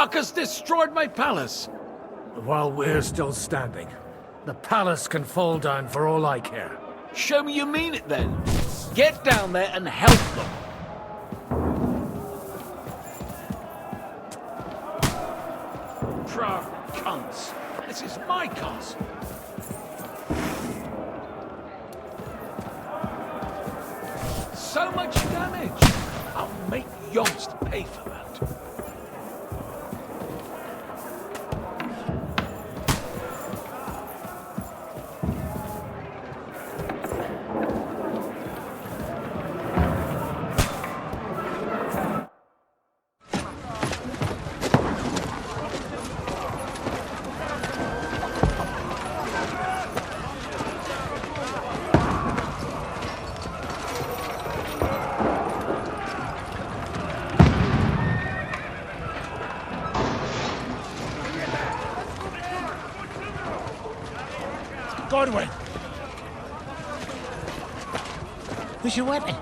fuckers destroyed my palace. While we're still standing, the palace can fall down for all I care. Show me you mean it then. Get down there and help them. Proud cunts. This is my castle. So much damage. I'll make Yost pay for that. Godwin! Where's your weapon?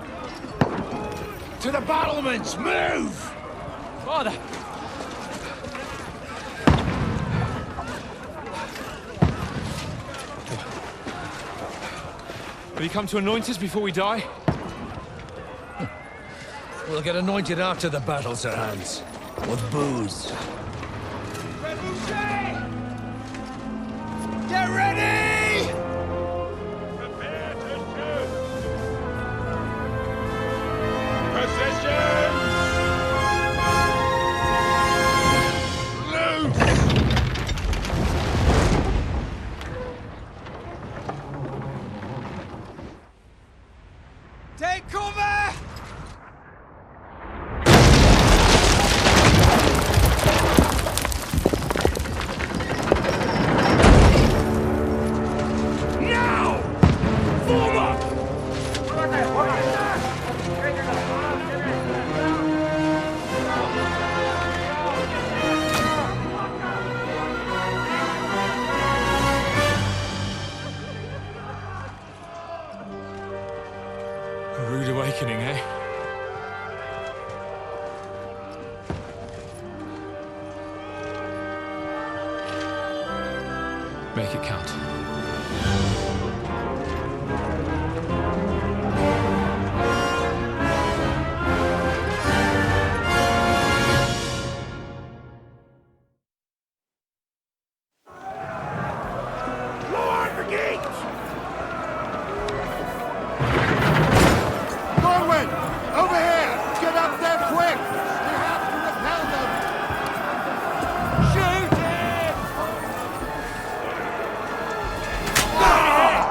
To the battlements! Move! Father! Will you come to anoint us before we die? We'll get anointed after the battle, Sir Hans. With booze. Get ready! Prepare to shoot! Positions! Loose! Take cover! A rude awakening, eh? Make it count. Norwin! Over here! Get up there quick! We have to repel them! Shoot him!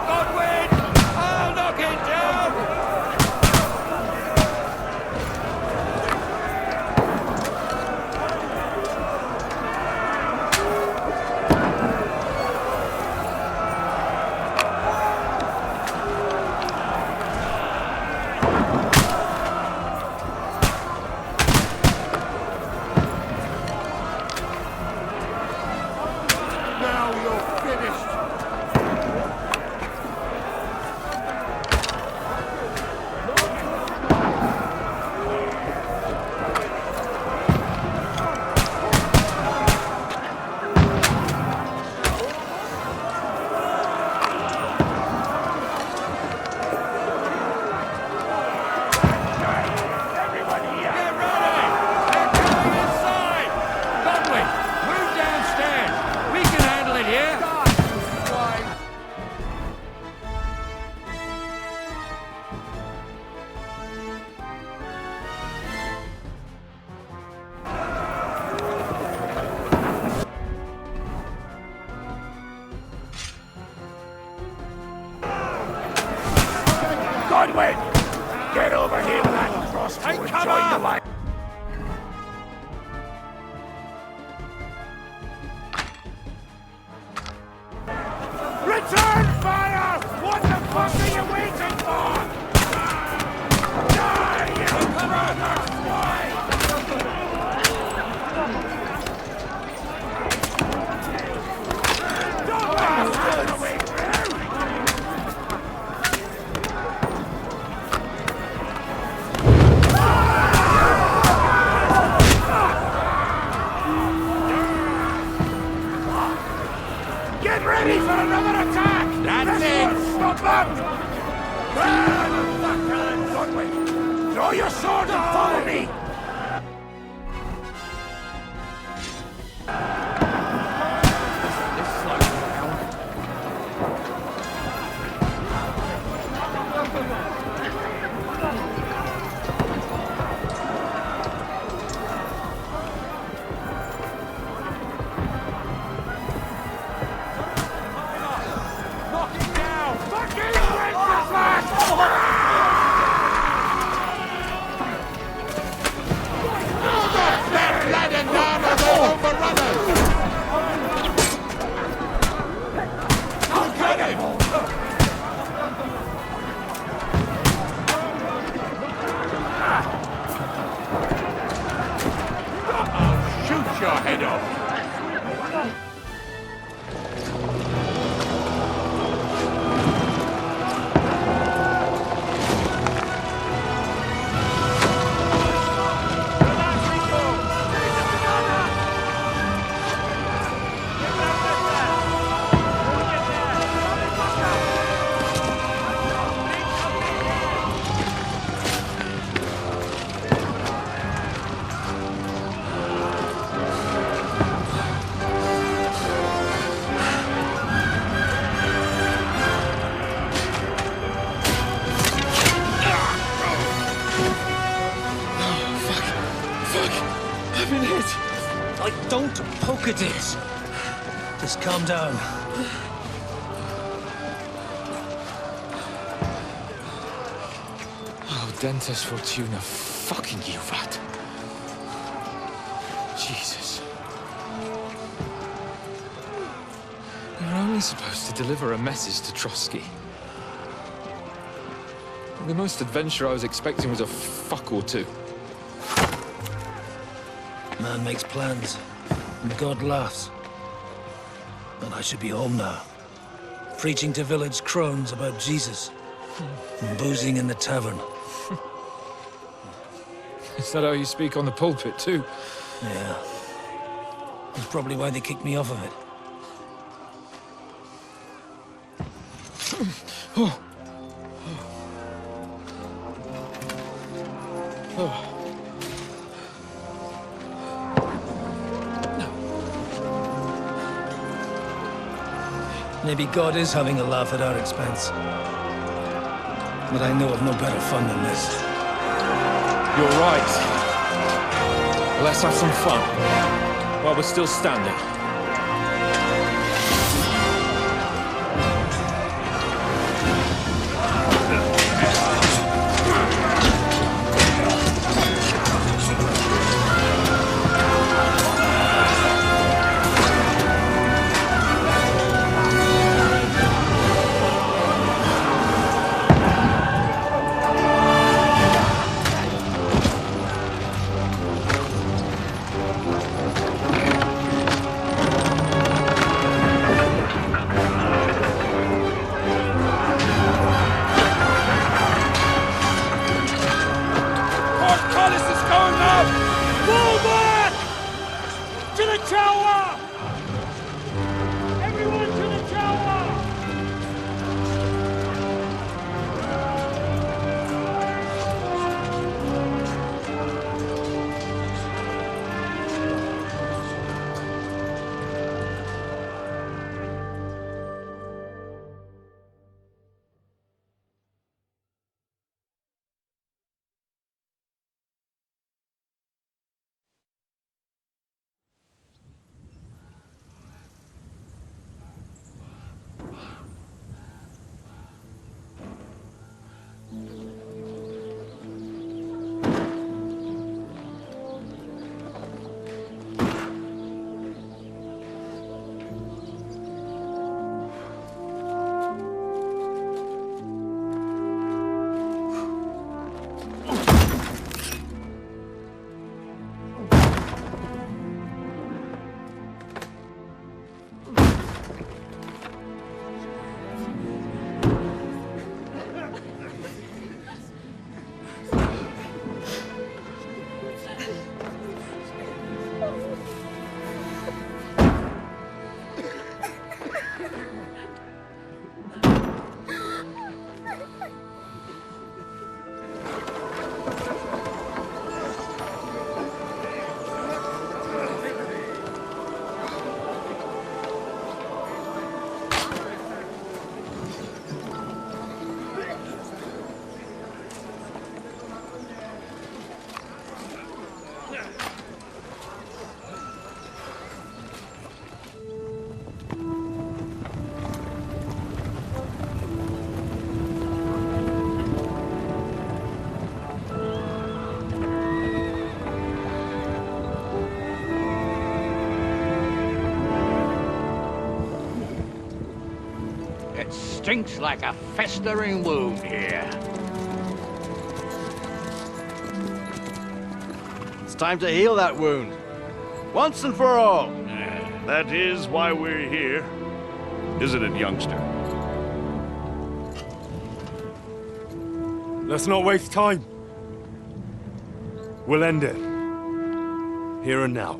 Godwin! I'll knock it down! Now you're finished! Get ready! They're coming inside! Godwin, move downstairs! We can handle it here! Godwin! Get over here with that crossbow and join the line! Return fire! What the fuck are you waiting for? Die, you brother swine! Don't run away from you! Ready for another attack! That's This it. one, stop them! Broadway, draw your sword and follow me! This slows down. Knock it down! Fucking Wenceslas! That ladder down or they'll overrun us! I'll get him! I'll shoot your head off! I've been hit. Like, don't poke at it. Just calm down. Oh, Dentes Fortuna, fucking you, Vat. Jesus. We were only supposed to deliver a message to Trotsky. The most adventure I was expecting was a fuck or two. Man makes plans, and God laughs. And I should be home now. Preaching to village crones about Jesus. And boozing in the tavern. Is that how you speak on the pulpit, too? Yeah. That's probably why they kicked me off of it. Maybe God is having a laugh at our expense. But I know of no better fun than this. You're right. Let's have some fun. While we're still standing. stinks like a festering wound here. It's time to heal that wound. Once and for all. That is why we're here, isn't it, youngster? Let's not waste time. We'll end it. Here and now.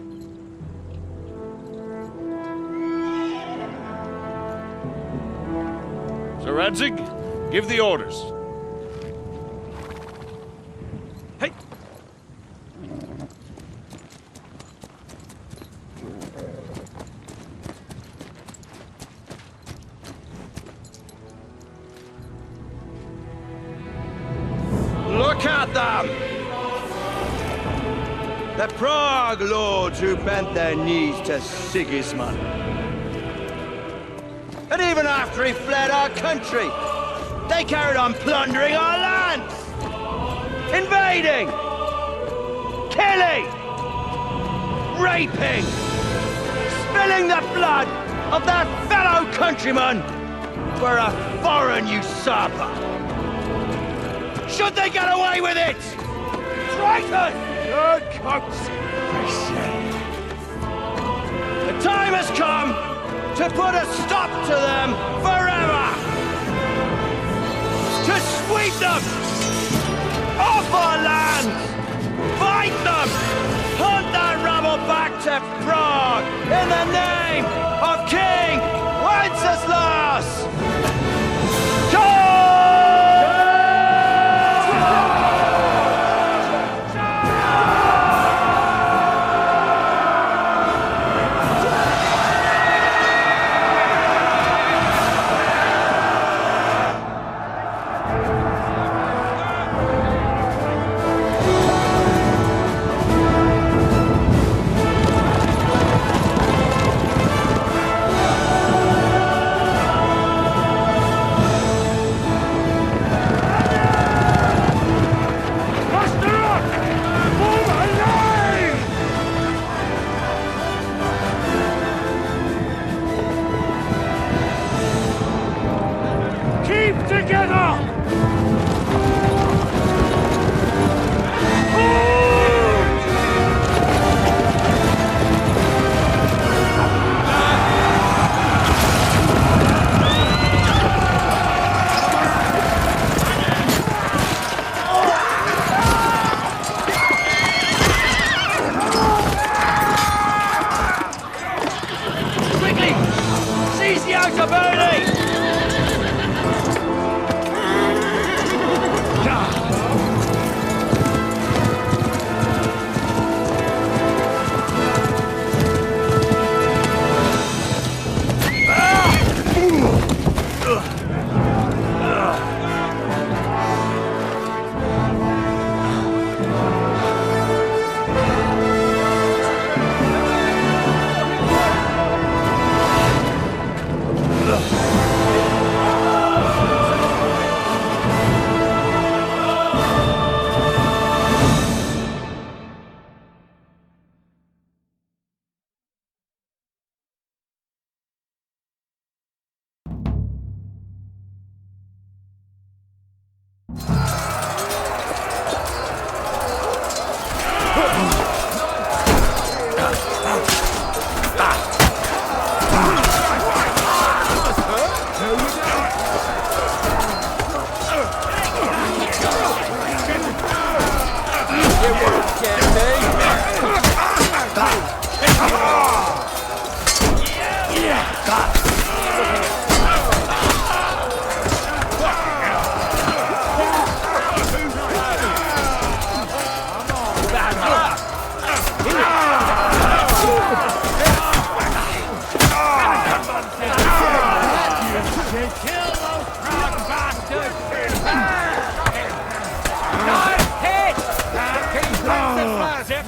Sir Radzig, give the orders. Hey! Look at them! The Prague lords who bent their knees to Sigismund. And even after he fled our country, they carried on plundering our lands! Invading! Killing! Raping! Spilling the blood of their fellow countrymen for a foreign usurper! Should they get away with it? Traitor! Good consideration. The time has come to put a stop to them forever! To sweep them off our lands! Fight them! Hunt that rabble back to Prague in the name of King Wenceslas!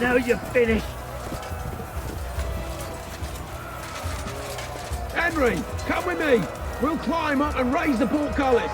Now you're finished. Henry, come with me. We'll climb up and raise the portcullis.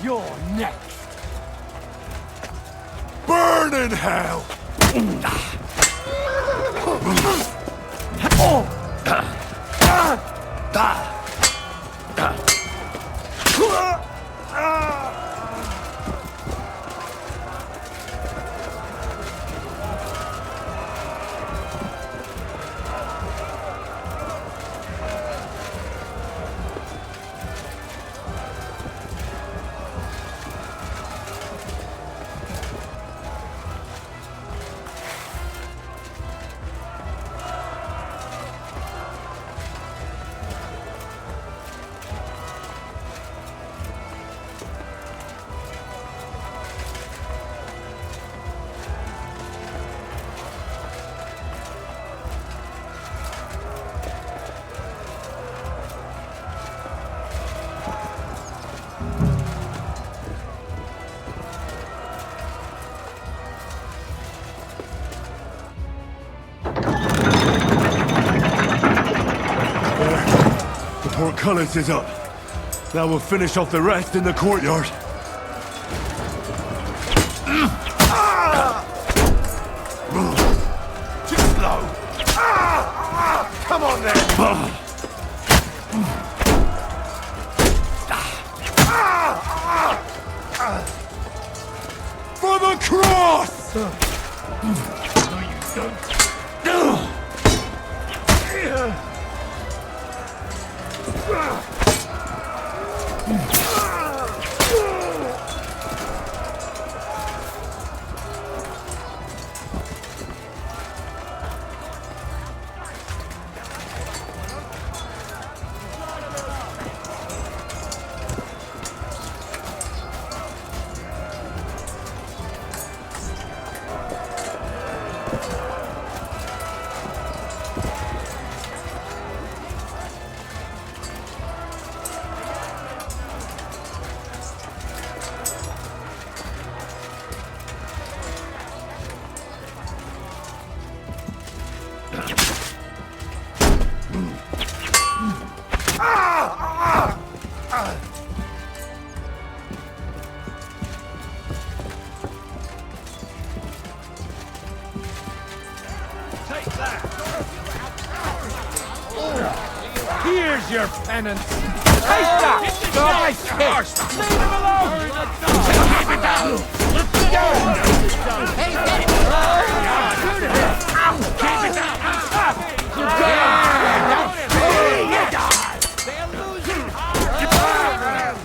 You're next. Burn in hell! The portcullis is up. Now we'll finish off the rest in the courtyard. Too slow! Come on then! For the cross! No, you don't. Here's your penance. Take that! Nice kick! Leave him alone! Keep it down! Keep it down! They're losing heart!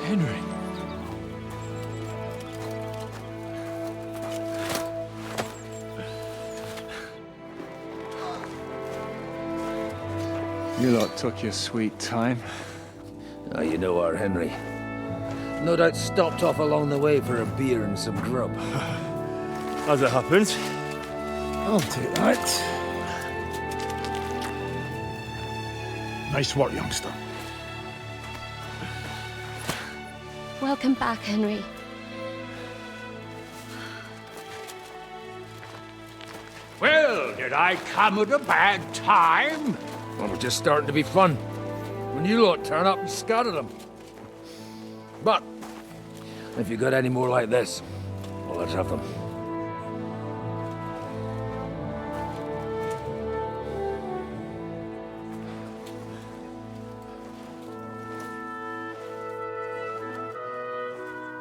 Henry. You lot took your sweet time. Ah, you know our Henry. No doubt stopped off along the way for a beer and some grub. As it happens. I'll take that. Nice work, youngster. Welcome back, Henry. Well, did I come at a bad time? Well, we're just starting to be fun. When you lot turn up and scatter them. But, if you got any more like this, well, let's have them.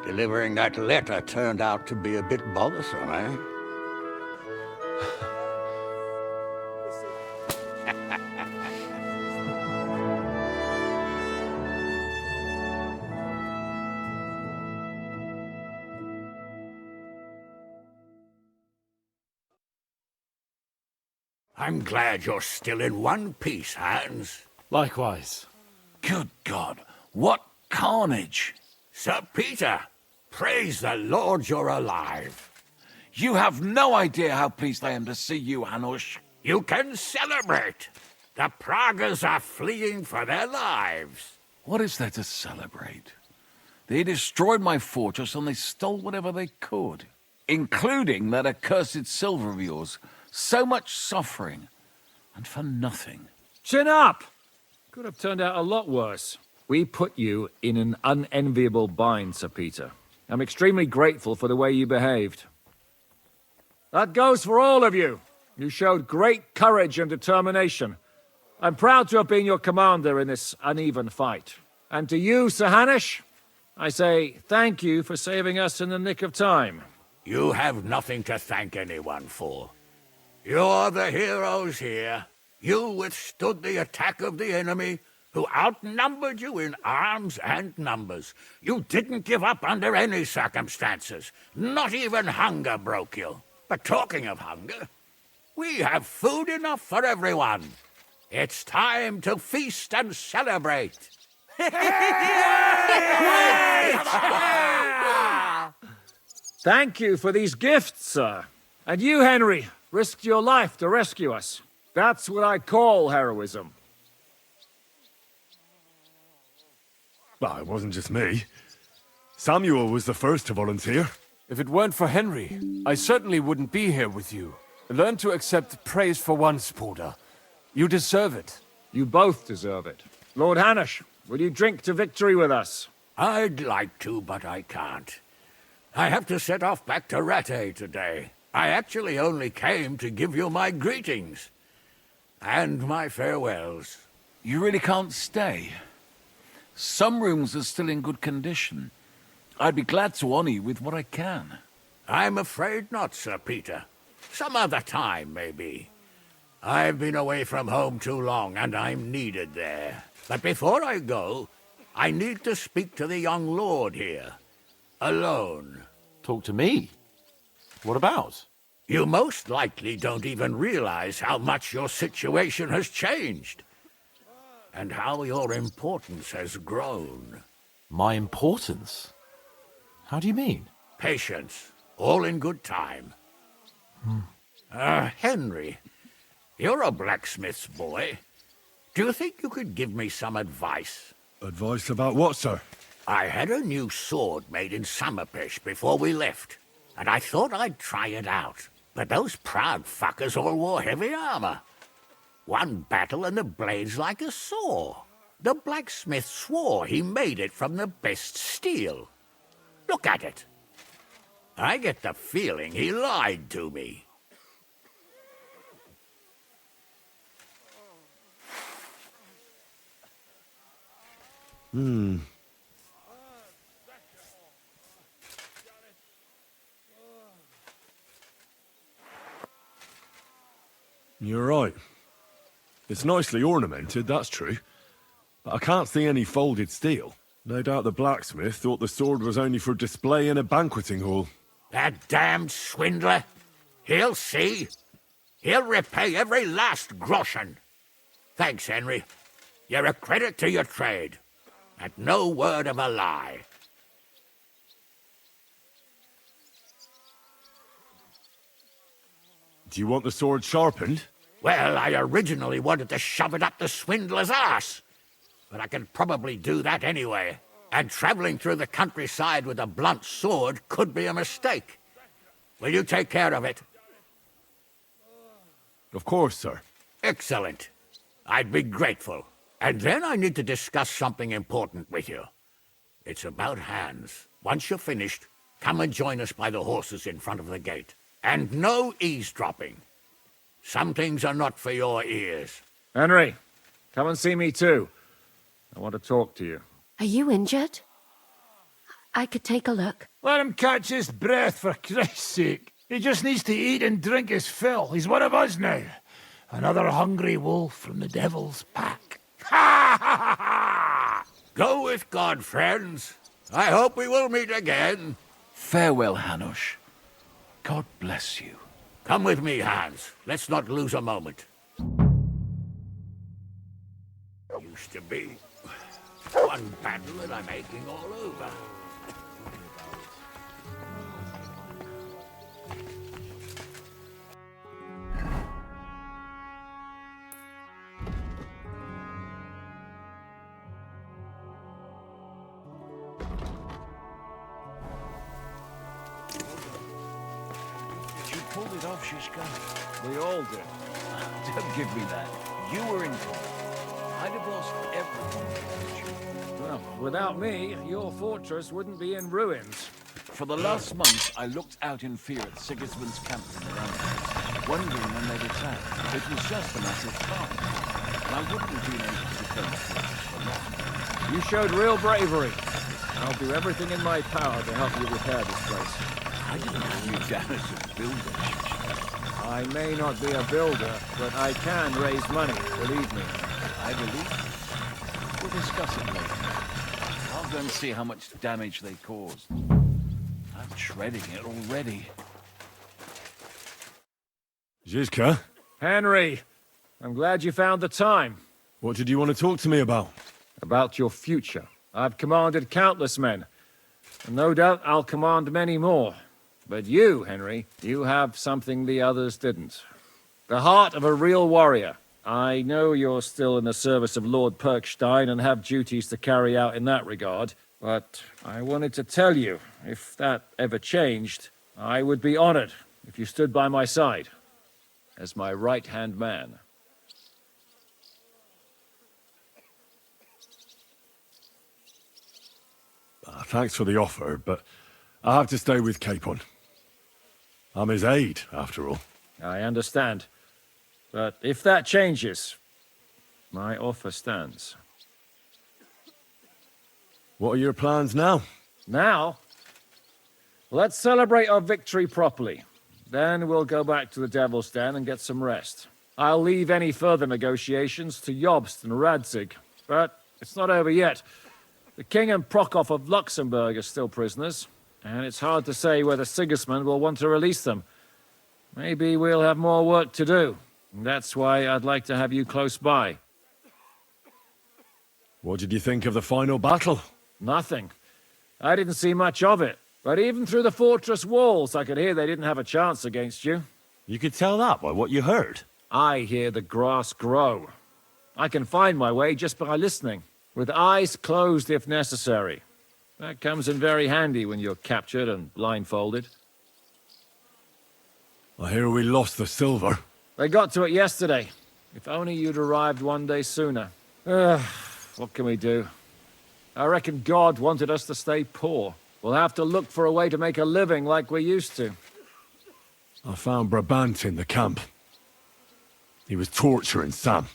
Delivering that letter turned out to be a bit bothersome, eh? I'm glad you're still in one piece, Hans. Likewise. Good God, what carnage! Sir Peter, praise the Lord you're alive. You have no idea how pleased I am to see you, Hanush. You can celebrate. The Pragas are fleeing for their lives. What is there to celebrate? They destroyed my fortress and they stole whatever they could. Including that accursed silver of yours. So much suffering. And for nothing. Chin up! Could have turned out a lot worse. We put you in an unenviable bind, Sir Peter. I'm extremely grateful for the way you behaved. That goes for all of you. You showed great courage and determination. I'm proud to have been your commander in this uneven fight. And to you, Sir Hanush, I say thank you for saving us in the nick of time. You have nothing to thank anyone for. You're the heroes here. You withstood the attack of the enemy, who outnumbered you in arms and numbers. You didn't give up under any circumstances. Not even hunger broke you. But talking of hunger, we have food enough for everyone. It's time to feast and celebrate. Thank you for these gifts, sir. And you, Henry, risked your life to rescue us. That's what I call heroism. Well, it wasn't just me. Samuel was the first to volunteer. If it weren't for Henry, I certainly wouldn't be here with you. Learn to accept praise for once, Porter. You deserve it. You both deserve it. Lord Hanush, will you drink to victory with us? I'd like to, but I can't. I have to set off back to Rattay today. I actually only came to give you my greetings. And my farewells. You really can't stay? Some rooms are still in good condition. I'd be glad to honor you with what I can. I'm afraid not, Sir Peter. Some other time, maybe. I've been away from home too long, and I'm needed there. But before I go, I need to speak to the young lord here. Alone. Talk to me? What about? You most likely don't even realize how much your situation has changed. And how your importance has grown. My importance? How do you mean? Patience. All in good time. Henry, you're a blacksmith's boy. Do you think you could give me some advice? Advice about what, sir? I had a new sword made in Summerpish before we left, and I thought I'd try it out. But those proud fuckers all wore heavy armor. One battle and the blade's like a saw. The blacksmith swore he made it from the best steel. Look at it. I get the feeling he lied to me. You're right. It's nicely ornamented, that's true. But I can't see any folded steel. No doubt the blacksmith thought the sword was only for display in a banqueting hall. That damned swindler. He'll see. He'll repay every last groschen. Thanks, Henry. You're a credit to your trade. And no word of a lie. Do you want the sword sharpened? Well, I originally wanted to shove it up the swindler's arse. But I can probably do that anyway. And traveling through the countryside with a blunt sword could be a mistake. Will you take care of it? Of course, sir. Excellent. I'd be grateful. And then I need to discuss something important with you. It's about Hans. Once you're finished, come and join us by the horses in front of the gate. And no eavesdropping. Some things are not for your ears. Henry, come and see me too. I want to talk to you. Are you injured? I could take a look. Let him catch his breath, for Christ's sake. He just needs to eat and drink his fill. He's one of us now. Another hungry wolf from the devil's pack. Ha ha ha ha! Go with God, friends. I hope we will meet again. Farewell, Hanush. God bless you. Come with me, Hans. Let's not lose a moment. Used to be one battle and I'm aching all over. pull it off, Shishka. We all did. Don't give me that. You were in control. I'd have lost everything without you. Well, without me, your fortress wouldn't be in ruins. For the last month, I looked out in fear at Sigismund's camp from around us, wondering when they'd attack. It was just a matter of time. And I wouldn't have been able to defend the fortress for long. You showed real bravery. I'll do everything in my power to help you repair this place. I didn't have you down as a builder, Shishka. I may not be a builder, but I can raise money, believe me. I believe you. We'll discuss it later. I'll go and see how much damage they caused. I'm dreading it already. Zizka? Henry, I'm glad you found the time. What did you want to talk to me about? About your future. I've commanded countless men, and no doubt I'll command many more. But you, Henry, you have something the others didn't. The heart of a real warrior. I know you're still in the service of Lord Perkstein and have duties to carry out in that regard, but I wanted to tell you, if that ever changed, I would be honored if you stood by my side as my right-hand man. Thanks for the offer, but I have to stay with Capon. I'm his aide, after all. I understand. But if that changes, my offer stands. What are your plans now? Now? Let's celebrate our victory properly. Then we'll go back to the Devil's Den and get some rest. I'll leave any further negotiations to Jobst and Radzig. But it's not over yet. The King and Prokop of Luxembourg are still prisoners, and it's hard to say whether Sigismund will want to release them. Maybe we'll have more work to do. That's why I'd like to have you close by. What did you think of the final battle? Nothing. I didn't see much of it. But even through the fortress walls, I could hear they didn't have a chance against you. You could tell that by what you heard. I hear the grass grow. I can find my way just by listening, with eyes closed if necessary. That comes in very handy when you're captured and blindfolded. I hear we lost the silver. They got to it yesterday. If only you'd arrived one day sooner. What can we do? I reckon God wanted us to stay poor. We'll have to look for a way to make a living like we used to. I found Brabant in the camp. He was torturing Sam.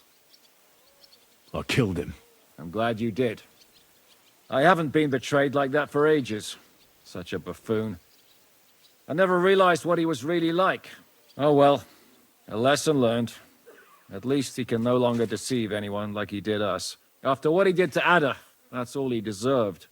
I killed him. I'm glad you did. I haven't been betrayed like that for ages. Such a buffoon. I never realized what he was really like. Oh well, a lesson learned. At least he can no longer deceive anyone like he did us. After what he did to Ada, that's all he deserved.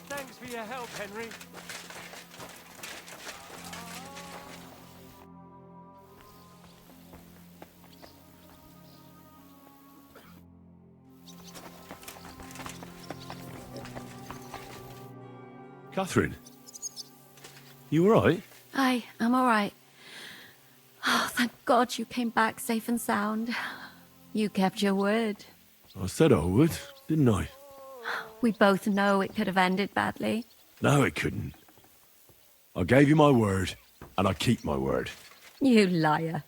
Thanks for your help, Henry. Catherine, you all right? I'm all right. Oh, thank God you came back safe and sound. You kept your word. I said I would, didn't I? We both know it could have ended badly. No, it couldn't. I gave you my word, and I keep my word. You liar.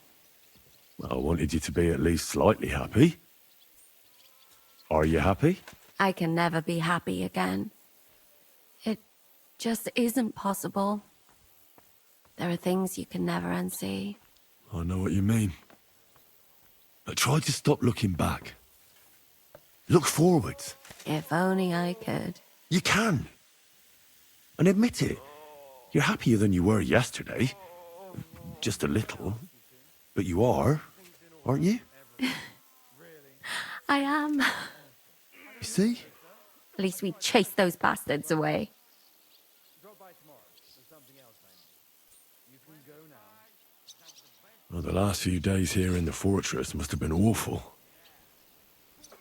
I wanted you to be at least slightly happy. Are you happy? I can never be happy again. It just isn't possible. There are things you can never unsee. I know what you mean. But try to stop looking back. Look forwards. If only I could. You can. And admit it. You're happier than you were yesterday. Just a little. But you are, aren't you? I am. You see? At least we chased those bastards away. Well, the last few days here in the fortress must have been awful.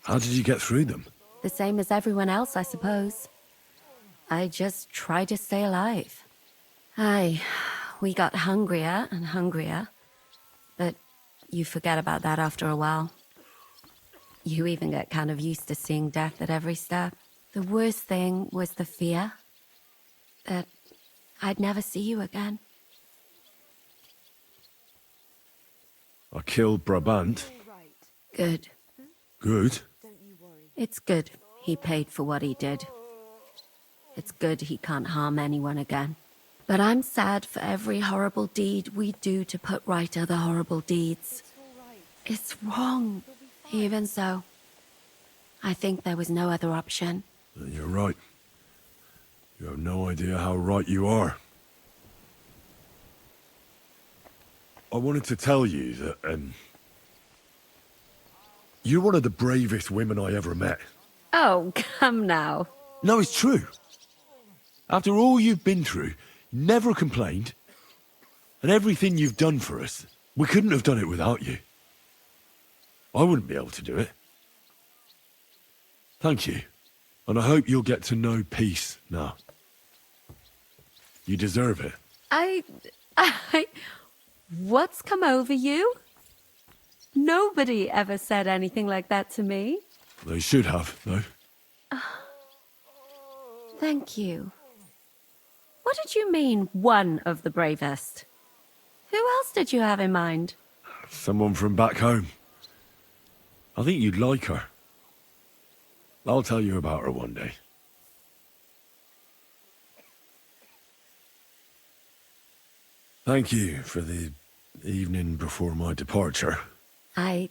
How did you get through them? The same as everyone else, I suppose. I just try to stay alive. Aye, we got hungrier and hungrier. But you forget about that after a while. You even get kind of used to seeing death at every step. The worst thing was the fear that I'd never see you again. I killed Brabant. Good. Good? It's good he paid for what he did. It's good he can't harm anyone again. But I'm sad for every horrible deed we do to put right other horrible deeds. It's wrong. Even so, I think there was no other option. You're right. You have no idea how right you are. I wanted to tell you that, you're one of the bravest women I ever met. Oh, come now. No, it's true. After all you've been through, never complained. And everything you've done for us, we couldn't have done it without you. I wouldn't be able to do it. Thank you. And I hope you'll get to know peace now. You deserve it. What's come over you? Nobody ever said anything like that to me. They should have, though. Thank you. What did you mean, one of the bravest? Who else did you have in mind? Someone from back home. I think you'd like her. I'll tell you about her one day. Thank you for the evening before my departure. I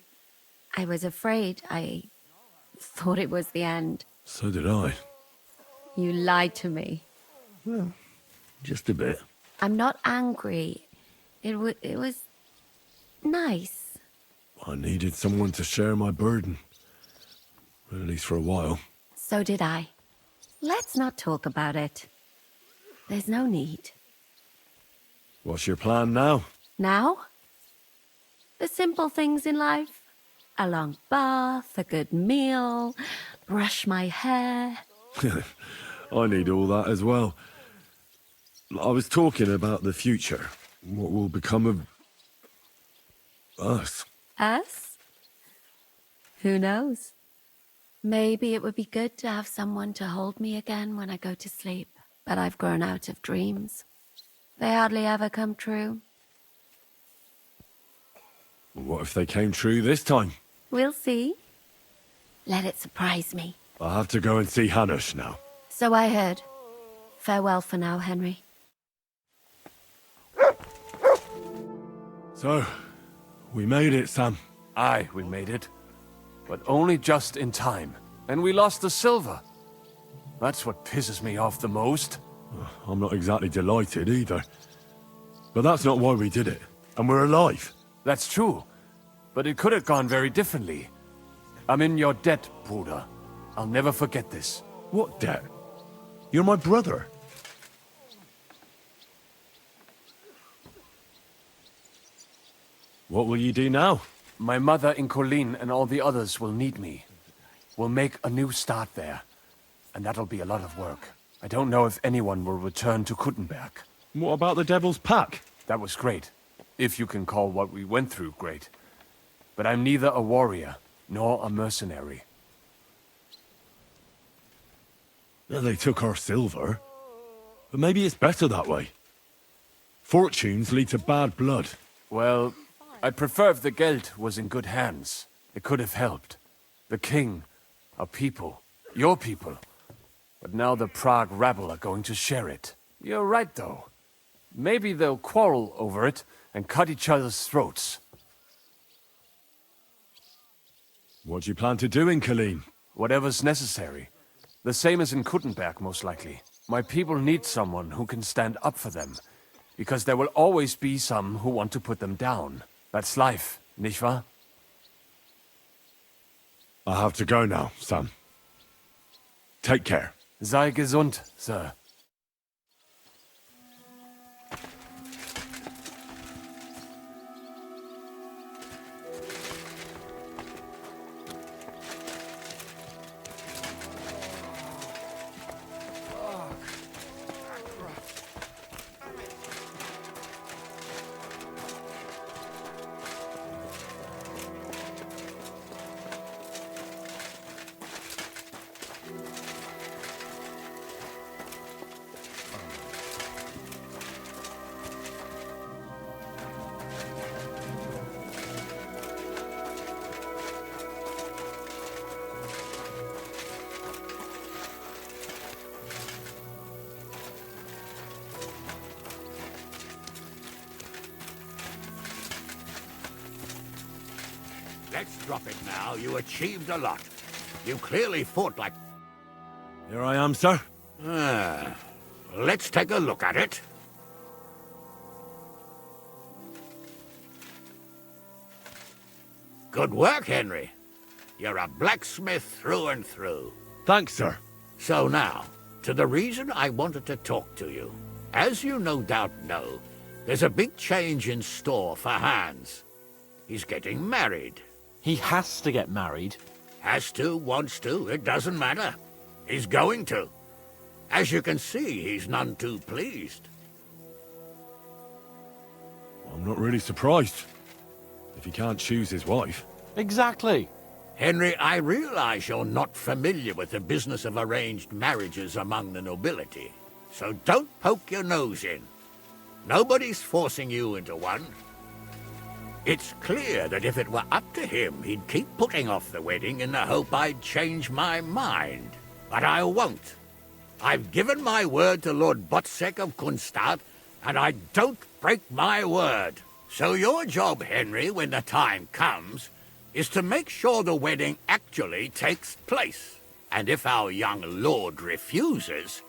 was afraid. I thought it was the end. So did I. You lied to me. Well, just a bit. I'm not angry. It was nice. I needed someone to share my burden. At least for a while. So did I. Let's not talk about it. There's no need. What's your plan now? Now? The simple things in life. A long bath, a good meal, brush my hair. I need all that as well. I was talking about the future. What will become of us? Us? Who knows? Maybe it would be good to have someone to hold me again when I go to sleep. But I've grown out of dreams. They hardly ever come true. What if they came true this time? We'll see. Let it surprise me. I'll have to go and see Hanush now. So I heard. Farewell for now, Henry. So, we made it, Sam. Aye, we made it. But only just in time. And we lost the silver. That's what pisses me off the most. I'm not exactly delighted either. But that's not why we did it. And we're alive. That's true. But it could have gone very differently. I'm in your debt, Bruder. I'll never forget this. What debt? You're my brother. What will you do now? My mother in Colleen and all the others will need me. We'll make a new start there. And that'll be a lot of work. I don't know if anyone will return to Kuttenberg. What about the Devil's Pack? That was great. If you can call what we went through great. But I'm neither a warrior, nor a mercenary. They took our silver. But maybe it's better that way. Fortunes lead to bad blood. Well, I'd prefer if the Geld was in good hands. It could have helped. The king, our people, your people. But now the Prague rabble are going to share it. You're right, though. Maybe they'll quarrel over it and cut each other's throats. What do you plan to do in Colleen? Whatever's necessary. The same as in Kuttenberg, most likely. My people need someone who can stand up for them. Because there will always be some who want to put them down. That's life, nicht wahr? I have to go now, Sam. Take care. Sei gesund, Sir. let's drop it now. You achieved a lot. You clearly fought like... Here I am, sir. Let's take a look at it. Good work, Henry. You're a blacksmith through and through. Thanks, sir. So now, to the reason I wanted to talk to you. As you no doubt know, there's a big change in store for Hans. He's getting married. He has to get married. Has to, wants to, it doesn't matter. He's going to. As you can see, he's none too pleased. I'm not really surprised. If he can't choose his wife. Exactly. Henry, I realize you're not familiar with the business of arranged marriages among the nobility, so don't poke your nose in. Nobody's forcing you into one. It's clear that if it were up to him, he'd keep putting off the wedding in the hope I'd change my mind. But I won't. I've given my word to Lord Botsek of Kunstad, and I don't break my word. So your job, Henry, when the time comes, is to make sure the wedding actually takes place. And if our young lord refuses,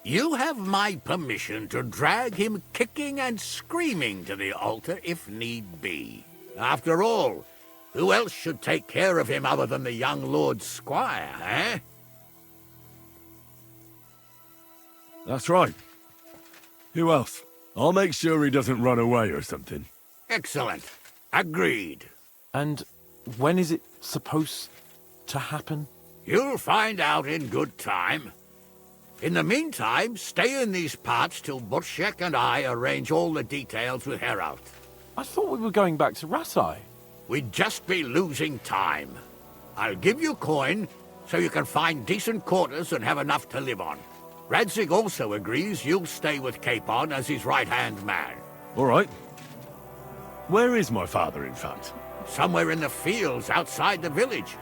you have my permission to drag him kicking and screaming to the altar if need be. After all, who else should take care of him other than the young lord's squire, eh? That's right. Who else? I'll make sure he doesn't run away or something. Excellent. Agreed. And when is it supposed to happen? You'll find out in good time. In the meantime, stay in these parts till Butchek and I arrange all the details with Herald. I thought we were going back to Rasai. We'd just be losing time. I'll give you coin so you can find decent quarters and have enough to live on. Radzig also agrees you'll stay with Capon as his right-hand man. All right. Where is my father, in fact? Somewhere in the fields outside the village.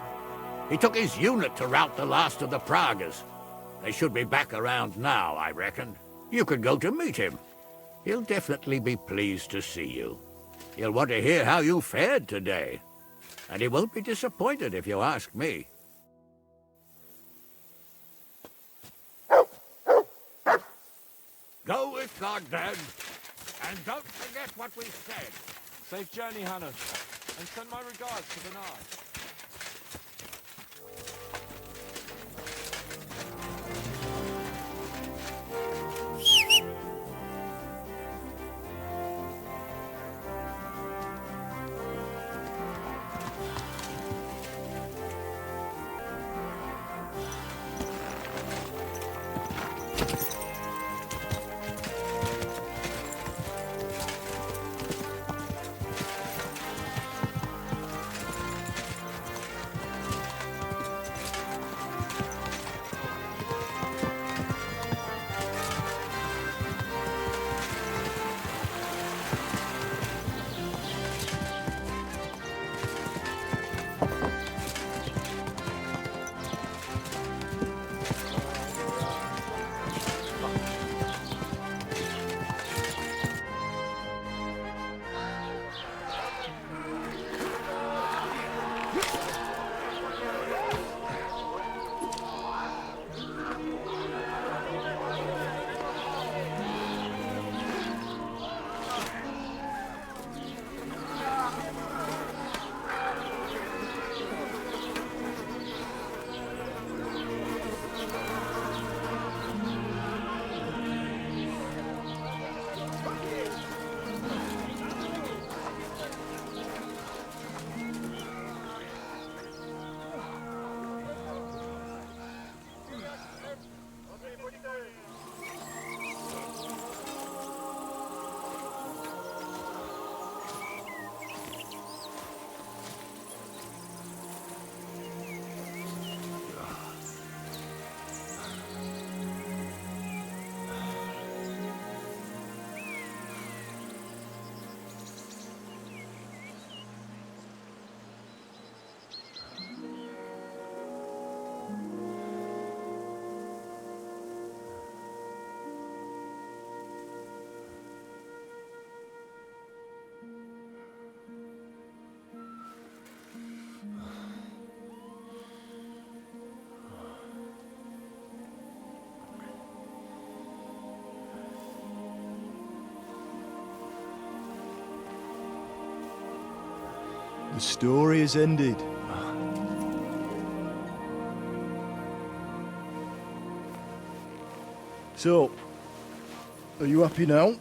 He took his unit to rout the last of the Pragas. They should be back around now, I reckon. You could go to meet him. He'll definitely be pleased to see you. He'll want to hear how you fared today. And he won't be disappointed if you ask me. Go with God, then. And don't forget what we said. Safe journey, Hannes. And send my regards to Bernard. The story is ended. So, are you happy now?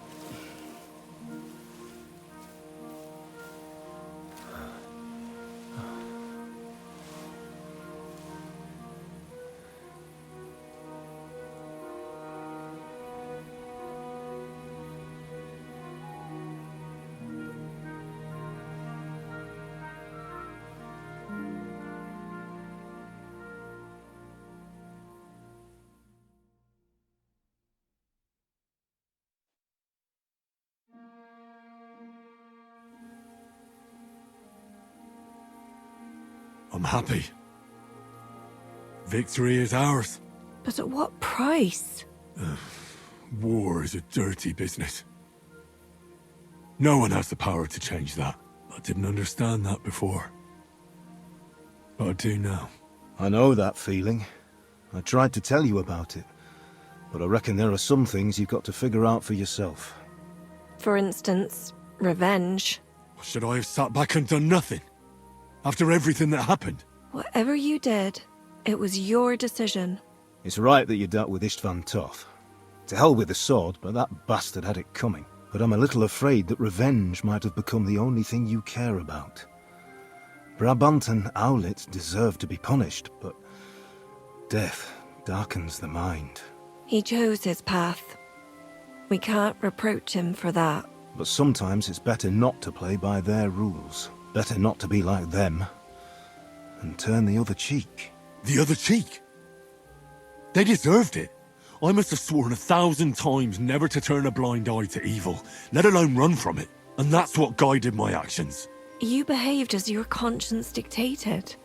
I'm happy. Victory is ours. But at what price? War is a dirty business. No one has the power to change that. I didn't understand that before. But I do now. I know that feeling. I tried to tell you about it. But I reckon there are some things you've got to figure out for yourself. For instance, revenge. Should I have sat back and done nothing? After everything that happened? Whatever you did, it was your decision. It's right that you dealt with Istvan tough. To hell with the sword, but that bastard had it coming. But I'm a little afraid that revenge might have become the only thing you care about. Brabant and Owlet deserve to be punished, but death darkens the mind. He chose his path. We can't reproach him for that. But sometimes it's better not to play by their rules. Better not to be like them. And turn the other cheek. The other cheek? They deserved it. I must have sworn 1,000 times never to turn a blind eye to evil, let alone run from it. And that's what guided my actions. You behaved as your conscience dictated.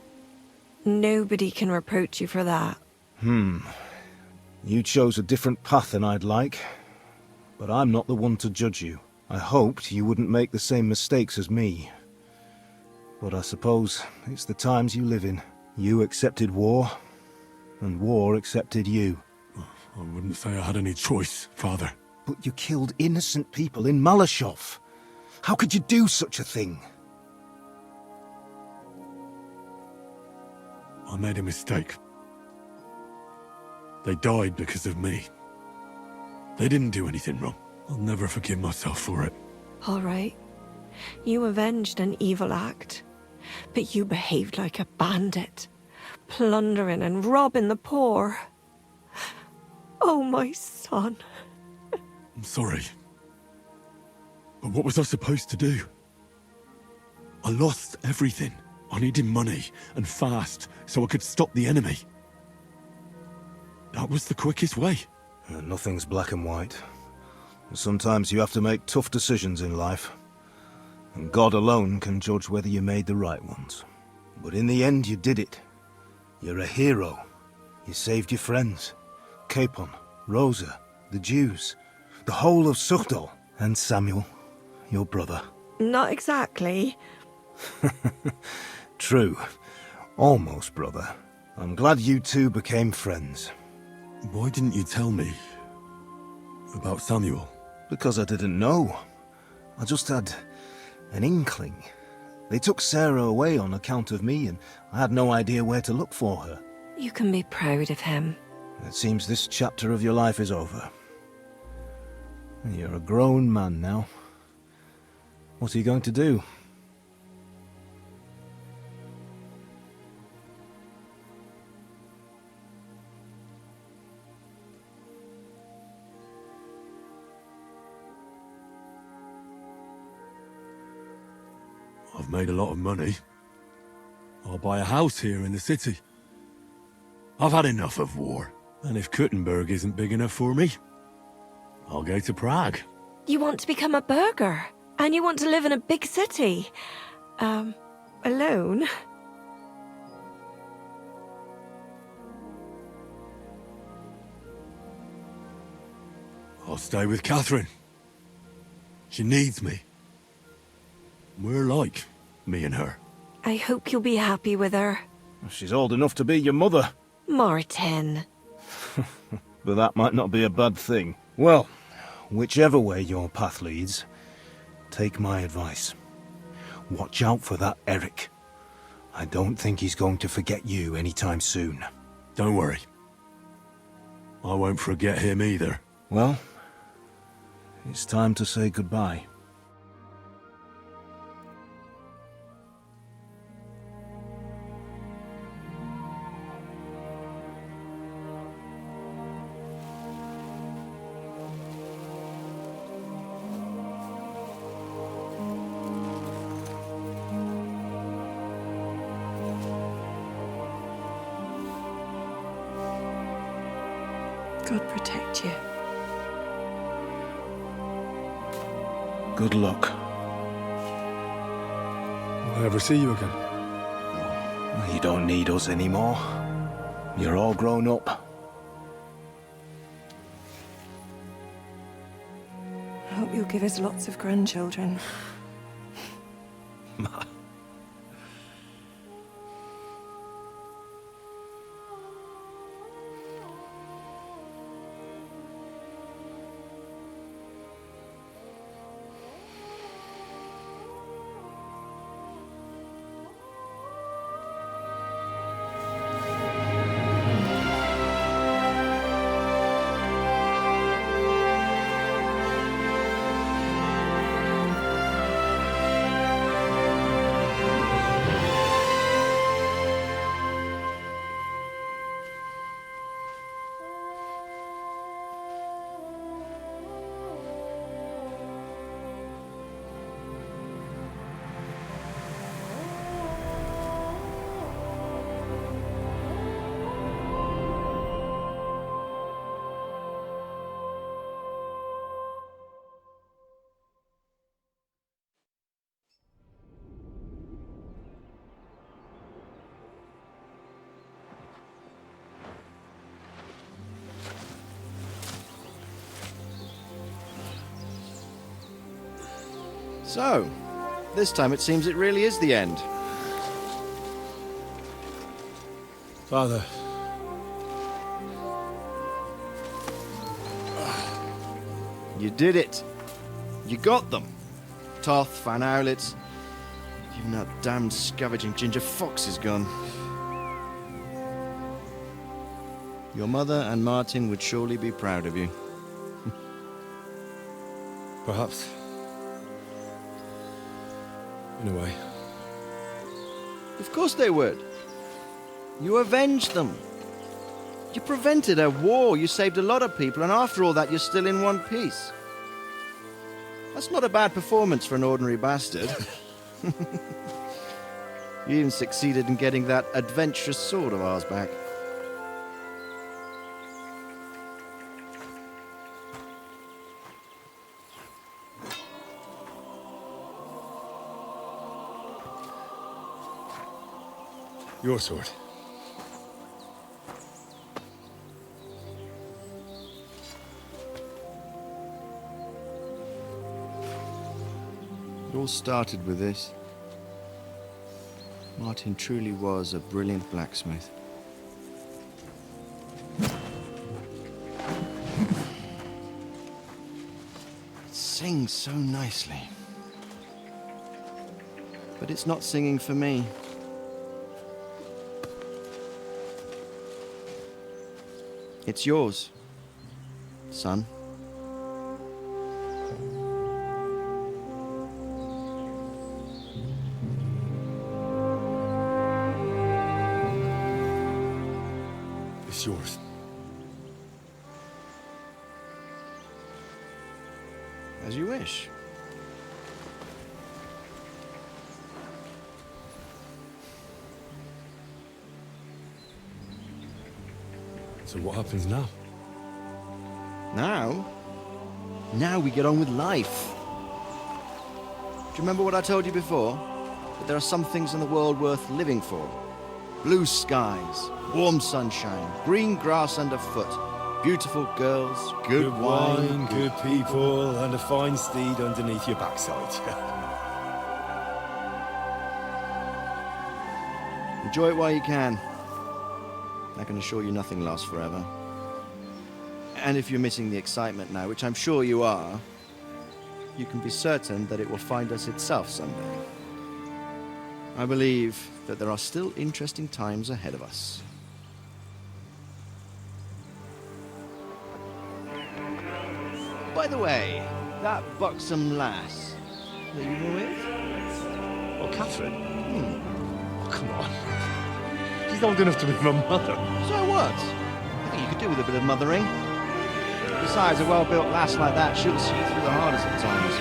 Nobody can reproach you for that. You chose a different path than I'd like. But I'm not the one to judge you. I hoped you wouldn't make the same mistakes as me. But I suppose it's the times you live in. You accepted war, and war accepted you. I wouldn't say I had any choice, Father. But you killed innocent people in Malashov. How could you do such a thing? I made a mistake. They died because of me. They didn't do anything wrong. I'll never forgive myself for it. All right. You avenged an evil act. But you behaved like a bandit. Plundering and robbing the poor. Oh, my son. I'm sorry. But what was I supposed to do? I lost everything. I needed money, and fast, so I could stop the enemy. That was the quickest way. Nothing's black and white. Sometimes you have to make tough decisions in life. And God alone can judge whether you made the right ones. But in the end, you did it. You're a hero. You saved your friends. Capon, Rosa, the Jews, the whole of Suchdol, and Samuel, your brother. Not exactly. True. Almost brother. I'm glad you two became friends. Why didn't you tell me about Samuel? Because I didn't know. I just had an inkling. They took Sarah away on account of me, and I had no idea where to look for her. You can be proud of him. It seems this chapter of your life is over. You're a grown man now. What are you going to do? I've made a lot of money. I'll buy a house here in the city. I've had enough of war. And if Kuttenberg isn't big enough for me, I'll go to Prague. You want to become a burgher? And you want to live in a big city? Alone? I'll stay with Catherine. She needs me. We're like, me and her. I hope you'll be happy with her. She's old enough to be your mother. Martin. But that might not be a bad thing. Well, whichever way your path leads, take my advice. watch out for that Eric. I don't think he's going to forget you anytime soon. Don't worry. I won't forget him either. Well, it's time to say goodbye. God protect you. Good luck. Will I ever see you again? You don't need us anymore. You're all grown up. I hope you'll give us lots of grandchildren. So, this time it seems it really is the end. Father. You did it. You got them. Toth, Van Owlets. Even that damned scavenging ginger fox is gone. Your mother and Martin would surely be proud of you. Perhaps. In a way. Of course they would. You avenged them. You prevented a war, you saved a lot of people, and after all that you're still in one piece. That's not a bad performance for an ordinary bastard. You even succeeded in getting that adventurous sword of ours back. Your sword. It all started with this. Martin truly was a brilliant blacksmith. It sings so nicely. But it's not singing for me. It's yours, son. It's yours. As you wish. So what happens now? Now? Now we get on with life. Do you remember what I told you before? That there are some things in the world worth living for. Blue skies, warm sunshine, green grass underfoot, beautiful girls, good wine, good people, and a fine steed underneath your backside. Enjoy it while you can. I can assure you nothing lasts forever. And if you're missing the excitement now, which I'm sure you are, you can be certain that it will find us itself someday. I believe that there are still interesting times ahead of us. By the way, that buxom lass that you were with? Oh, Catherine? Oh, come on. She's old enough to be my mother. So what? I think you could do with a bit of mothering. Besides, a well-built lass like that should see through the hardest of times.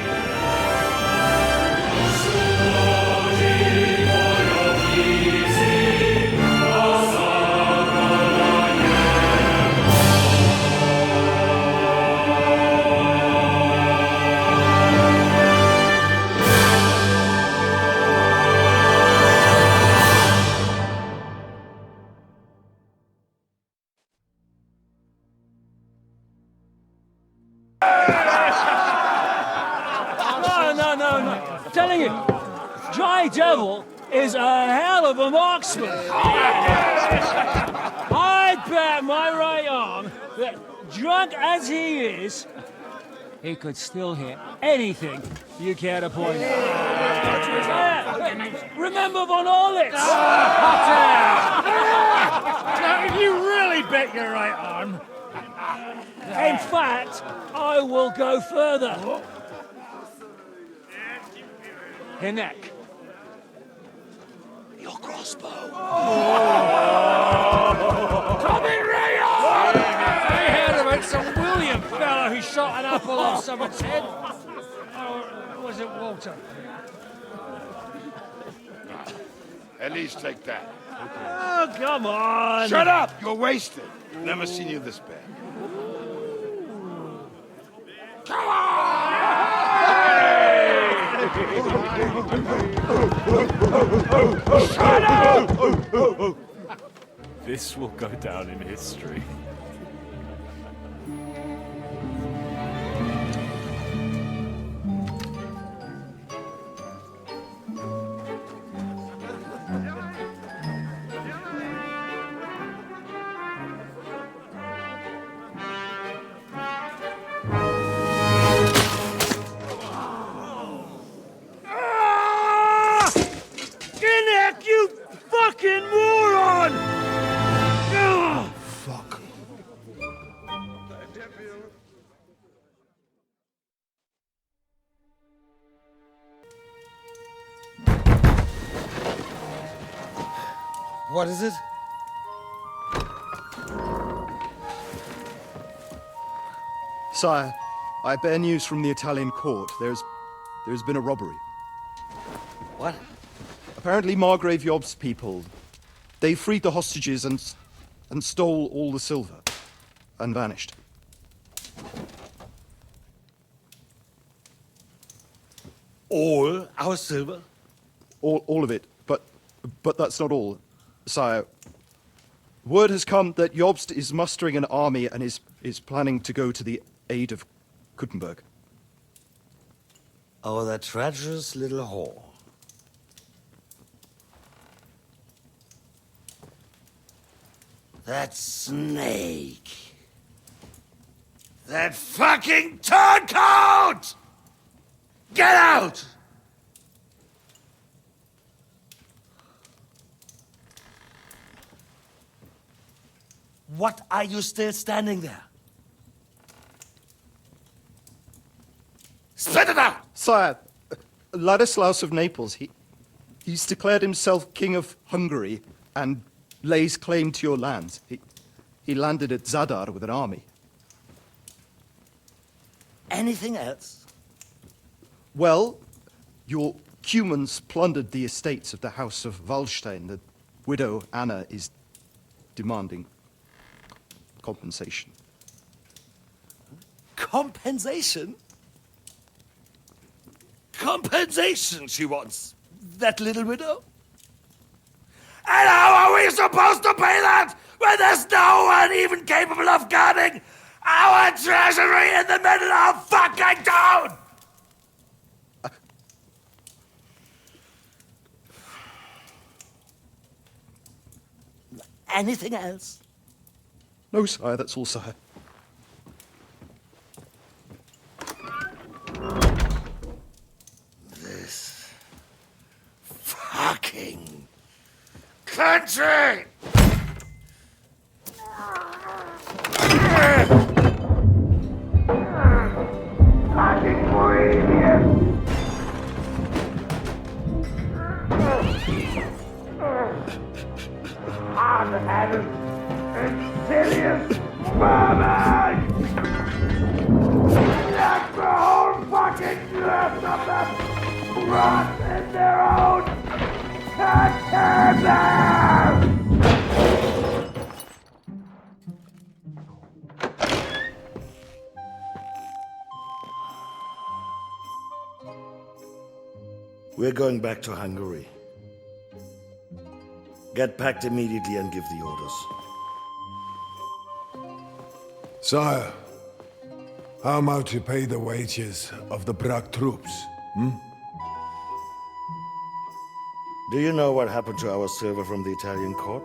No. I'm telling you, Dry Devil is a hell of a marksman. I bet my right arm that, drunk as he is, he could still hit anything you care to point out. Remember Von Orlitz? Now, if you really bet your right arm... In fact, I will go further. Her neck. Your crossbow. Tommy Rayon! I heard about some William fellow who shot an apple off someone's head. Or was it Walter? At least take that. Oh, come on! Shut up! You're wasted. Never seen you this bad. Come on! Shut up! This will go down in history. Kinnick, you fucking moron! Fuck. What is it? Sire, I bear news from the Italian court. There's been a robbery. What? Apparently Margrave Yob's people, they freed the hostages and stole all the silver and vanished. All our silver? All of it, but that's not all, sire. Word has come that Jobst is mustering an army and is planning to go to the aid of Kuttenberg. Oh, that treacherous little whore. That snake. That fucking turncoat! Get out! What are you still standing there? Spit it out! Sire, Ladislaus of Naples, he's declared himself King of Hungary and lays claim to your lands. He landed at Zadar with an army. Anything else? Well, your Cumans plundered the estates of the House of Wallstein. The widow Anna is demanding compensation. Compensation? Compensation she wants, that little widow? And how are we supposed to pay that when there's no one even capable of guarding our treasury in the middle of fucking town? Anything else? No, sire, that's all, sire. This fucking country! Fucking Moravian! Hard-headed, insidious vermin! Let the whole fucking earth of them rot in their own containers! We're going back to Hungary. Get packed immediately and give the orders. Sire, how am I to pay the wages of the Prague troops? Do you know what happened to our silver from the Italian court?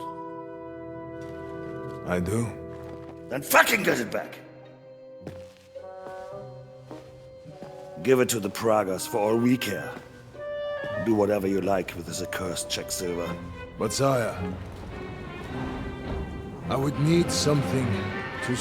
I do. Then fucking get it back! Give it to the Pragas for all we care. Do whatever you like with this accursed Czech silver. But sire, I would need something to...